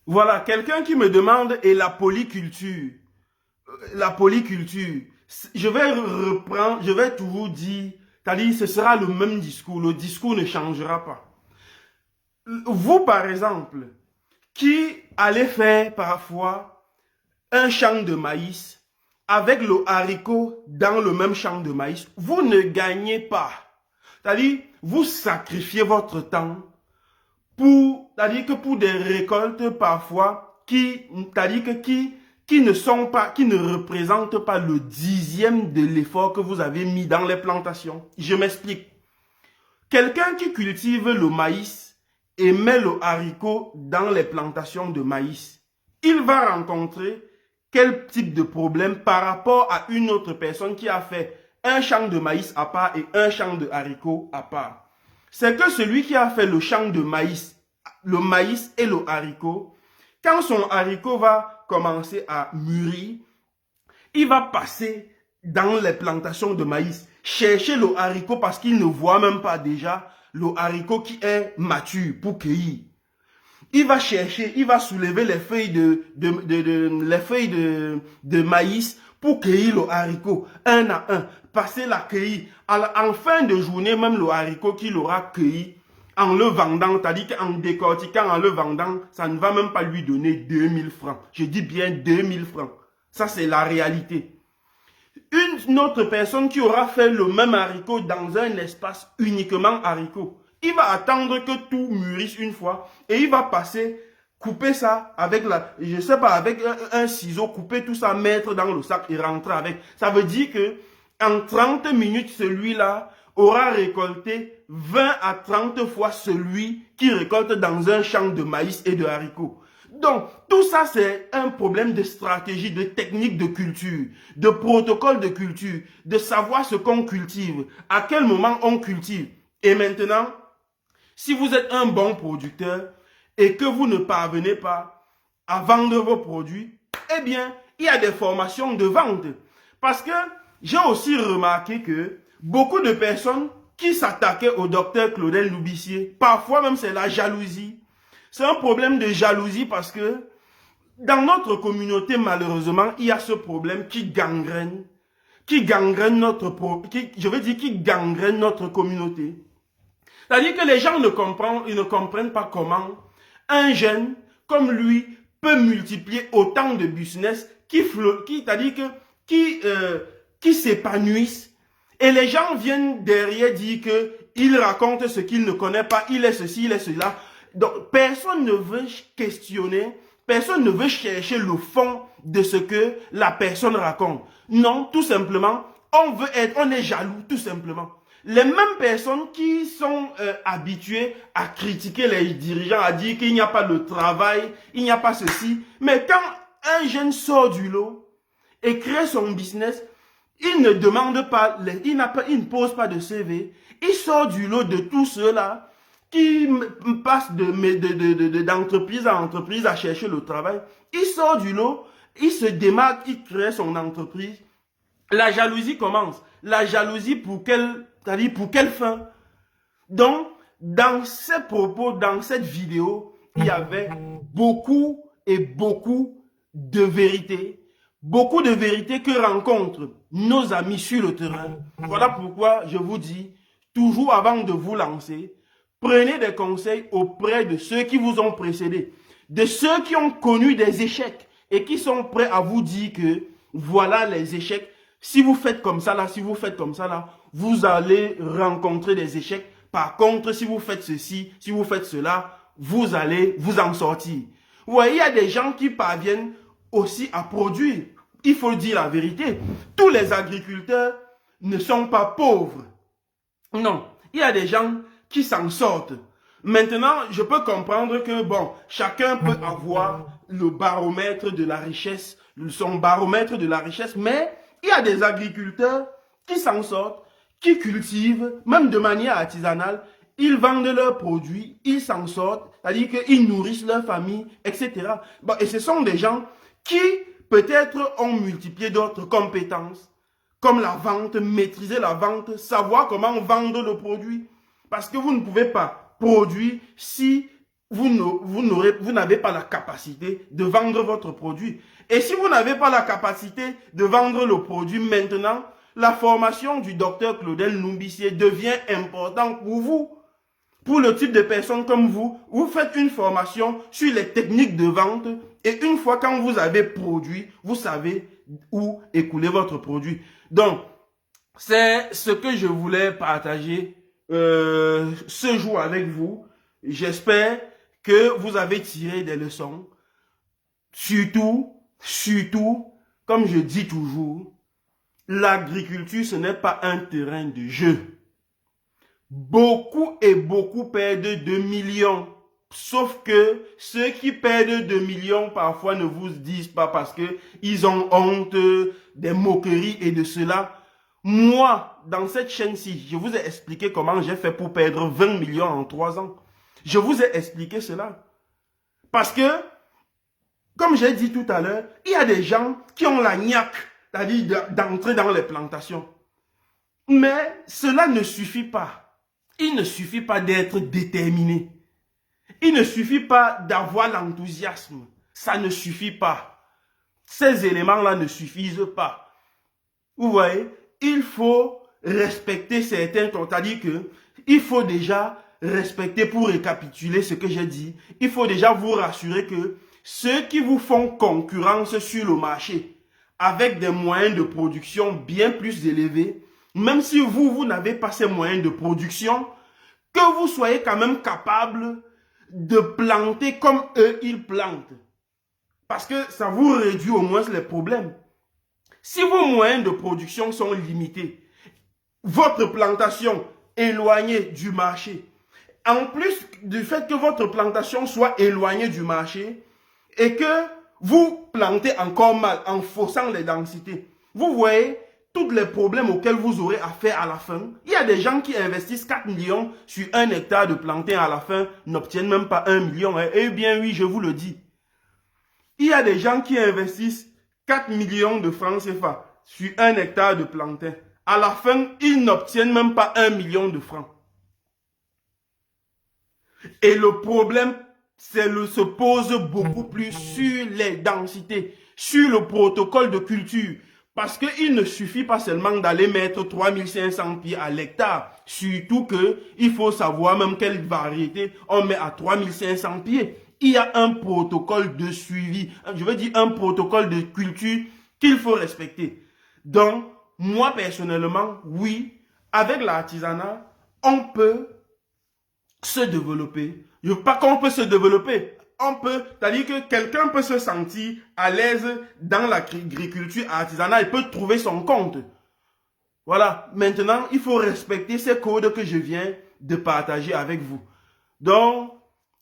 voilà, quelqu'un qui me demande et la polyculture. La polyculture, je vais toujours dire, c'est-à-dire ce sera le même discours, le discours ne changera pas. Vous, par exemple, qui allez faire parfois un champ de maïs, avec le haricot dans le même champ de maïs, vous ne gagnez pas. C'est-à-dire, vous sacrifiez votre temps pour c'est-à-dire que pour des récoltes parfois c'est-à-dire que qui ne représentent pas le 10e de l'effort que vous avez mis dans les plantations. Je m'explique. Quelqu'un qui cultive le maïs et met le haricot dans les plantations de maïs, il va rencontrer quel type de problème par rapport à une autre personne qui a fait un champ de maïs à part et un champ de haricots à part. C'est que celui qui a fait le champ de maïs, le maïs et le haricot, quand son haricot va commencer à mûrir, il va passer dans les plantations de maïs, chercher le haricot parce qu'il ne voit même pas déjà le haricot qui est mature pour cueillir. Il va chercher, il va soulever les feuilles de maïs pour cueillir le haricot, un à un, passer la cueillir. En fin de journée, même le haricot qu'il aura cueilli, en le vendant, c'est-à-dire qu'en décortiquant, en le vendant, ça ne va même pas lui donner 2000 francs. Je dis bien 2000 francs. Ça, c'est la réalité. Une autre personne qui aura fait le même haricot dans un espace uniquement haricot, il va attendre que tout mûrisse une fois et il va passer, couper ça avec je sais pas, avec un ciseau, couper tout ça, mettre dans le sac et rentrer avec. Ça veut dire que en 30 minutes, celui-là aura récolté 20 à 30 fois celui qui récolte dans un champ de maïs et de haricots. Donc, tout ça, c'est un problème de stratégie, de technique de culture, de protocole de culture, de savoir ce qu'on cultive, à quel moment on cultive. Et maintenant, si vous êtes un bon producteur et que vous ne parvenez pas à vendre vos produits, eh bien, il y a des formations de vente. Parce que j'ai aussi remarqué que beaucoup de personnes qui s'attaquaient au docteur Claudel Loubissier, parfois même c'est la jalousie. C'est un problème de jalousie parce que dans notre communauté, malheureusement, il y a ce problème qui gangrène notre communauté. C'est-à-dire que les gens ne comprennent pas comment un jeune comme lui peut multiplier autant de business qui s'épanouissent. Et les gens viennent derrière dire qu'il raconte ce qu'il ne connaît pas, il est ceci, il est cela. Donc, personne ne veut questionner, personne ne veut chercher le fond de ce que la personne raconte. Non, tout simplement, on est jaloux, tout simplement. Les mêmes personnes qui sont habituées à critiquer les dirigeants, à dire qu'il n'y a pas de travail, il n'y a pas ceci. Mais quand un jeune sort du lot et crée son business, il ne demande pas, il ne pose pas de CV. Il sort du lot de tous ceux-là qui passent d'entreprise à entreprise à chercher le travail. Il sort du lot, il se démarque, il crée son entreprise. La jalousie commence. La jalousie c'est-à-dire pour quelle fin? Donc, dans ces propos, dans cette vidéo, il y avait beaucoup de vérités. Beaucoup de vérités que rencontrent nos amis sur le terrain. Voilà pourquoi je vous dis, toujours avant de vous lancer, prenez des conseils auprès de ceux qui vous ont précédé, de ceux qui ont connu des échecs et qui sont prêts à vous dire que voilà les échecs. Si vous faites comme ça là, si vous faites comme ça là, vous allez rencontrer des échecs. Par contre, si vous faites ceci, si vous faites cela, vous allez vous en sortir. Vous voyez, il y a des gens qui parviennent aussi à produire. Il faut dire la vérité. Tous les agriculteurs ne sont pas pauvres. Non, il y a des gens qui s'en sortent. Maintenant, je peux comprendre que, bon, chacun peut avoir le baromètre de la richesse, son baromètre de la richesse, mais il y a des agriculteurs qui s'en sortent, qui cultivent, même de manière artisanale, ils vendent leurs produits, ils s'en sortent, c'est-à-dire qu'ils nourrissent leur famille, etc. Bon, et ce sont des gens qui, peut-être, ont multiplié d'autres compétences, comme la vente, maîtriser la vente, savoir comment vendre le produit. Parce que vous ne pouvez pas produire si vous n'avez pas la capacité de vendre votre produit. Et si vous n'avez pas la capacité de vendre le produit maintenant, la formation du docteur Claudel Loubissier devient importante pour vous. Pour le type de personnes comme vous, vous faites une formation sur les techniques de vente et une fois quand vous avez produit, vous savez où écouler votre produit. Donc, c'est ce que je voulais partager ce jour avec vous. J'espère que vous avez tiré des leçons. Surtout, comme je dis toujours, l'agriculture, ce n'est pas un terrain de jeu. Beaucoup et beaucoup perdent 2 millions. Sauf que ceux qui perdent 2 millions parfois ne vous disent pas parce que ils ont honte des moqueries et de cela. Moi, dans cette chaîne-ci, je vous ai expliqué comment j'ai fait pour perdre 20 millions en 3 ans. Je vous ai expliqué cela. Parce que, comme j'ai dit tout à l'heure, il y a des gens qui ont la niaque, c'est-à-dire d'entrer dans les plantations. Mais cela ne suffit pas. Il ne suffit pas d'être déterminé. Il ne suffit pas d'avoir l'enthousiasme. Ça ne suffit pas. Ces éléments-là ne suffisent pas. Vous voyez, il faut respecter certains temps. C'est-à-dire que il faut déjà respecter, pour récapituler ce que j'ai dit, il faut déjà vous rassurer que ceux qui vous font concurrence sur le marché, avec des moyens de production bien plus élevés, même si vous n'avez pas ces moyens de production, que vous soyez quand même capable de planter comme eux, ils plantent. Parce que ça vous réduit au moins les problèmes. Si vos moyens de production sont limités, votre plantation éloignée du marché, en plus du fait que votre plantation soit éloignée du marché et que vous plantez encore mal en faussant les densités, vous voyez tous les problèmes auxquels vous aurez affaire à la fin. Il y a des gens qui investissent 4 millions sur 1 hectare de plantain, à la fin n'obtiennent même pas 1 million. Eh bien oui, je vous le dis. Il y a des gens qui investissent 4 millions de francs CFA sur 1 hectare de plantain. À la fin, ils n'obtiennent même pas 1 million de francs. Et le problème se pose beaucoup plus sur les densités, sur le protocole de culture. Parce qu'il ne suffit pas seulement d'aller mettre 3500 pieds à l'hectare. Surtout qu'il faut savoir même quelle variété on met à 3500 pieds. Il y a un protocole de suivi, je veux dire un protocole de culture qu'il faut respecter. Donc, moi personnellement, oui, avec l'artisanat, on peut se développer. Pas qu'on peut se développer. C'est-à-dire que quelqu'un peut se sentir à l'aise dans l'agriculture artisanale, il peut trouver son compte. Voilà. Maintenant, il faut respecter ces codes que je viens de partager avec vous. Donc,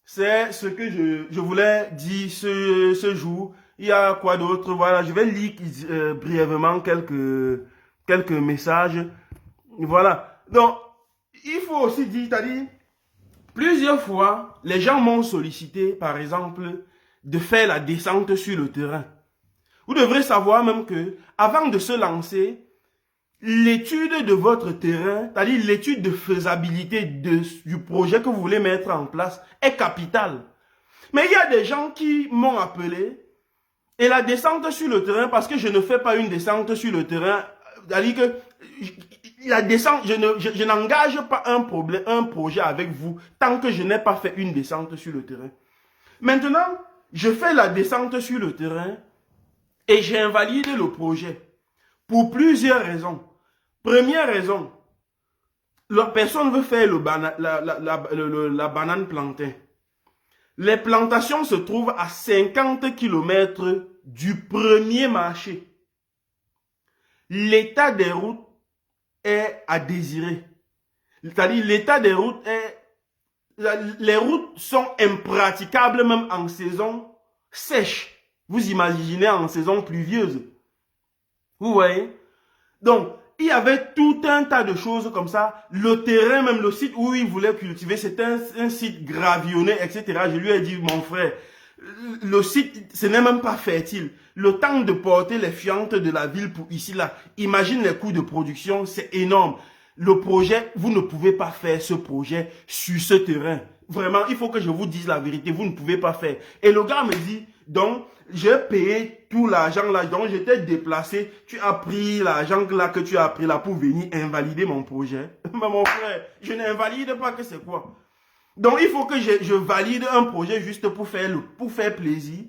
c'est ce que je voulais dire ce jour. Il y a quoi d'autre? Voilà, je vais lire brièvement quelques messages. Voilà. Donc, il faut aussi dire, c'est-à-dire, plusieurs fois, les gens m'ont sollicité, par exemple, de faire la descente sur le terrain. Vous devrez savoir même que, avant de se lancer, l'étude de votre terrain, c'est-à-dire l'étude de faisabilité du projet que vous voulez mettre en place, est capitale. Mais il y a des gens qui m'ont appelé, et la descente sur le terrain, parce que je ne fais pas une descente sur le terrain, c'est-à-dire que la descente, je n'engage pas un projet avec vous tant que je n'ai pas fait une descente sur le terrain. Maintenant, je fais la descente sur le terrain et j'invalide le projet pour plusieurs raisons. Première raison, la personne veut faire la banane plantain. Les plantations se trouvent à 50 km du premier marché. L'état des routes est à désirer. C'est-à-dire, l'état des routes est... Les routes sont impraticables même en saison sèche. Vous imaginez en saison pluvieuse. Vous voyez? Donc, il y avait tout un tas de choses comme ça. Le terrain, même le site où il voulait cultiver, c'était un site gravillonné, etc. Je lui ai dit, mon frère, le site, ce n'est même pas fertile. Le temps de porter les fientes de la ville pour ici, là, imagine les coûts de production, c'est énorme. Le projet, vous ne pouvez pas faire ce projet sur ce terrain. Vraiment, il faut que je vous dise la vérité, vous ne pouvez pas faire. Et le gars me dit, donc, j'ai payé tout l'argent là, donc j'étais déplacé, tu as pris l'argent là que tu as pris là pour venir invalider mon projet. Mais mon frère, je n'invalide pas, que c'est quoi? Donc, il faut que je valide un projet juste pour faire plaisir.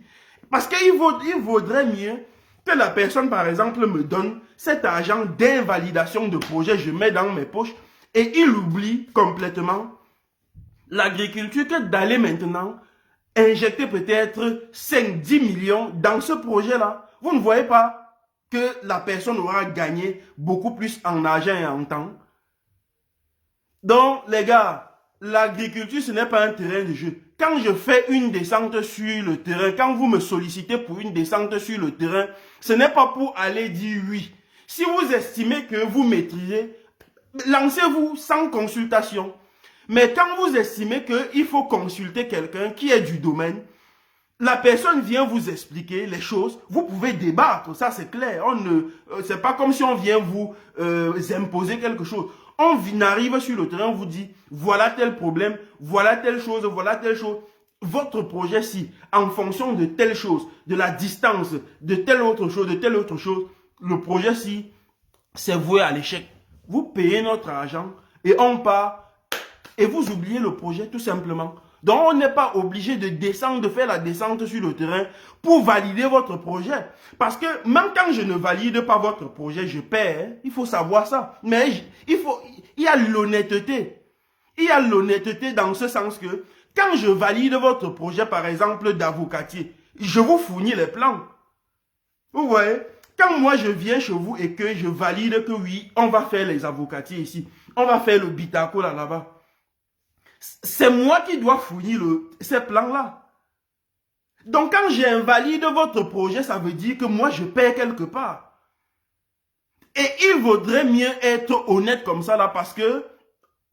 Parce qu'il vaudrait mieux que la personne, par exemple, me donne cet argent d'invalidation de projet, je mets dans mes poches, et il oublie complètement l'agriculture que d'aller maintenant injecter peut-être 5-10 millions dans ce projet-là. Vous ne voyez pas que la personne aura gagné beaucoup plus en argent et en temps. Donc, les gars, l'agriculture, ce n'est pas un terrain de jeu. Quand je fais une descente sur le terrain, quand vous me sollicitez pour une descente sur le terrain, ce n'est pas pour aller dire oui. Si vous estimez que vous maîtrisez, lancez-vous sans consultation. Mais quand vous estimez qu'il faut consulter quelqu'un qui est du domaine, la personne vient vous expliquer les choses, vous pouvez débattre, ça c'est clair. C'est pas comme si on vient vous imposer quelque chose. On arrive sur le terrain, on vous dit, voilà tel problème, voilà telle chose, voilà telle chose. Votre projet, si, en fonction de telle chose, de la distance, de telle autre chose, le projet, si, c'est voué à l'échec. Vous payez notre argent et on part et vous oubliez le projet tout simplement. Donc, on n'est pas obligé de descendre, de faire la descente sur le terrain pour valider votre projet. Parce que même quand je ne valide pas votre projet, je perds. Il faut savoir ça. Mais il y a l'honnêteté. Il y a l'honnêteté dans ce sens que quand je valide votre projet, par exemple, d'avocatier, je vous fournis les plans. Vous voyez? Quand moi je viens chez vous et que je valide que oui, on va faire les avocatiers ici, on va faire le bitaco là-bas. C'est moi qui dois fournir ces plans-là. Donc, quand j'invalide votre projet, ça veut dire que moi, je perds quelque part. Et il vaudrait mieux être honnête comme ça, là, parce que,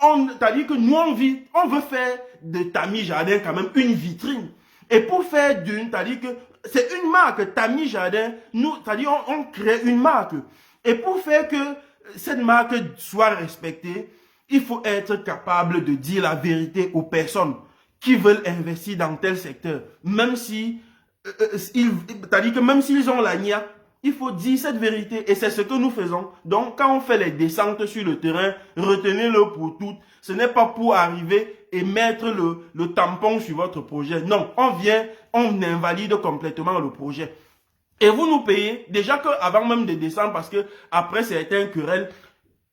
c'est-à-dire que nous, on veut faire de Tami Jardin quand même une vitrine. Et pour faire c'est-à-dire que c'est une marque, Tami Jardin, c'est-à-dire on crée une marque. Et pour faire que cette marque soit respectée, il faut être capable de dire la vérité aux personnes qui veulent investir dans tel secteur. Même si, c'est-à-dire que même s'ils ont la nia, il faut dire cette vérité. Et c'est ce que nous faisons. Donc, quand on fait les descentes sur le terrain, retenez-le pour toutes. Ce n'est pas pour arriver et mettre le tampon sur votre projet. Non, on vient, on invalide complètement le projet. Et vous nous payez, déjà qu'avant même de descendre, parce que après certains querelles,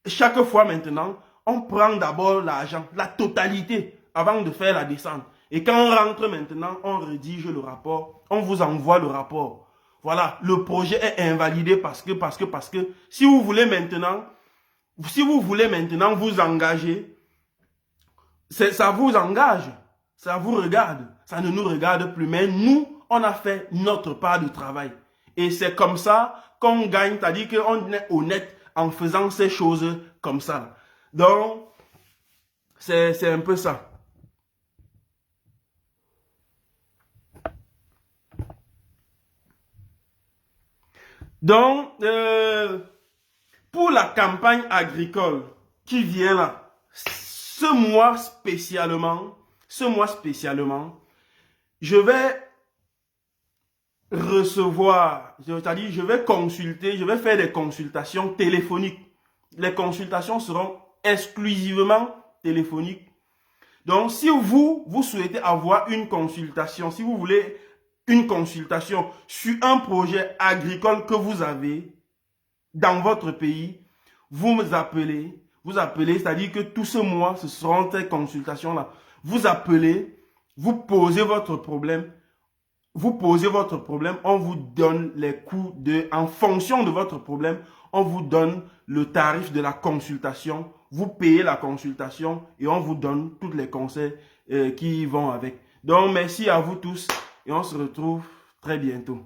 chaque fois maintenant, on prend d'abord l'argent, la totalité, avant de faire la descente. Et quand on rentre maintenant, on rédige le rapport, on vous envoie le rapport. Voilà, le projet est invalidé parce que si vous voulez maintenant vous engager, ça vous engage, ça vous regarde, ça ne nous regarde plus. Mais nous, on a fait notre part de travail. Et c'est comme ça qu'on gagne, c'est-à-dire qu'on est honnête en faisant ces choses comme ça. Donc, c'est un peu ça. Donc, pour la campagne agricole qui vient là, ce mois spécialement, je vais recevoir, c'est-à-dire je vais consulter, je vais faire des consultations téléphoniques. Les consultations seront exclusivement téléphoniques. Donc, si vous souhaitez avoir une consultation, si vous voulez une consultation sur un projet agricole que vous avez dans votre pays, vous m'appelez, c'est-à-dire que tout ce mois, ce seront ces consultations-là. Vous appelez, vous posez votre problème, on vous donne les coûts en fonction de votre problème, on vous donne le tarif de la consultation, vous payez la consultation et on vous donne tous les conseils qui vont avec. Donc, merci à vous tous et on se retrouve très bientôt.